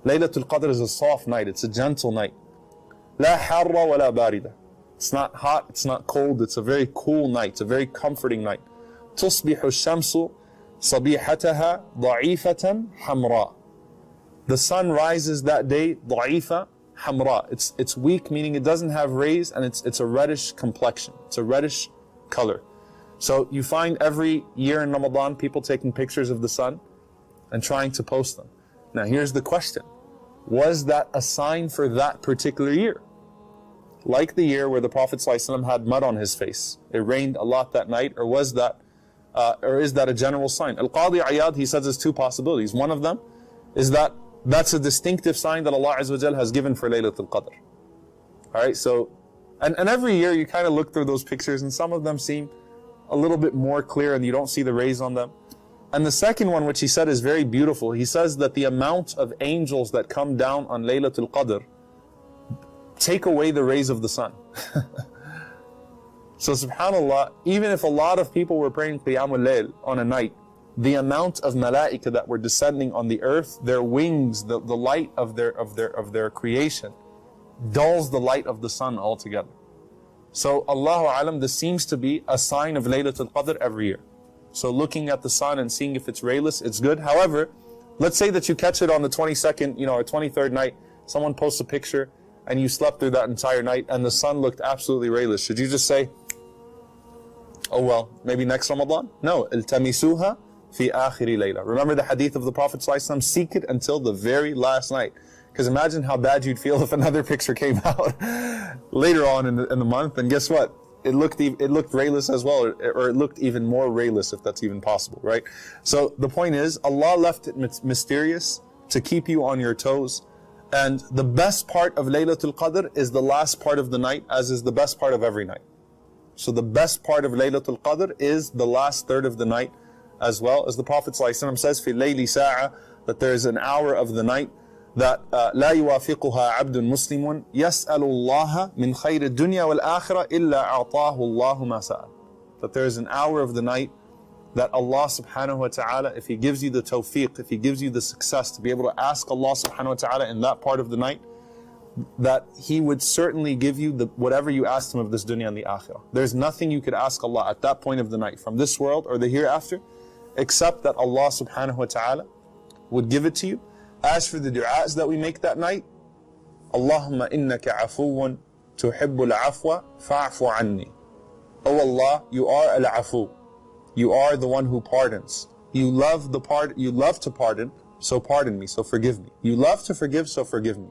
Laylatul-Qadr is a soft night, it's a gentle night. لا حارة ولا باردة. It's not hot, it's not cold, it's a very cool night, it's a very comforting night. تصبح الشمس صبيحتها ضعيفة حمراء. The sun rises that day ضعيفة حمراء. It's weak, meaning it doesn't have rays, and it's a reddish complexion. It's a reddish color. So you find every year in Ramadan people taking pictures of the sun and trying to post them. Now here's the question. Was that a sign for that particular year? Like the year where the Prophet ﷺ had mud on his face. It rained a lot that night, or is that a general sign? Al-Qadi Iyad, he says there's two possibilities. One of them is that that's a distinctive sign that Allah Azza wa Jal has given for Laylatul-Qadr. Alright, so, and every year you kind of look through those pictures and some of them seem a little bit more clear and you don't see the rays on them. And the second one, which he said is very beautiful, he says that the amount of angels that come down on Laylatul-Qadr take away the rays of the sun. So subhanAllah, even if a lot of people were praying Qiyamul Layl on a night, the amount of malaika that were descending on the earth, their wings, the light of their creation, dulls the light of the sun altogether. So Allahu Alam, this seems to be a sign of Laylatul Qadr every year. So looking at the sun and seeing if it's rayless, it's good. However, let's say that you catch it on the 22nd, or 23rd night, someone posts a picture and you slept through that entire night and the sun looked absolutely rayless. Should you just say, oh well, maybe next Ramadan? No, التمسوها في آخر ليلة. Remember the hadith of the Prophet ﷺ, seek it until the very last night. Because imagine how bad you'd feel if another picture came out later on in the month, and guess what? It looked rayless as well, or it looked even more rayless, if that's even possible, right? So the point is, Allah left it mysterious to keep you on your toes. And the best part of Laylatul Qadr is the last part of the night, as is the best part of every night. So the best part of Laylatul Qadr is the last third of the night, as well as the Prophet ﷺ says, في الليل ساعة, that there is an hour of the night that لا يوافقها عبد مسلم يسأل الله من خير الدنيا والآخرة إلا أعطاه الله ما سأل. That there is an hour of the night that Allah subhanahu wa ta'ala, if He gives you the tawfiq, if He gives you the success to be able to ask Allah subhanahu wa ta'ala in that part of the night, that He would certainly give you whatever you asked Him of this dunya and the akhirah. There's nothing you could ask Allah at that point of the night from this world or the hereafter, except that Allah subhanahu wa ta'ala would give it to you. As for the du'as that we make that night, Allahumma innaka afuun tuhibbul afwa fa'fu anni. Oh Allah, you are al-afu. You are the one who pardons. You love to pardon, so pardon me, so forgive me. You love to forgive, so forgive me.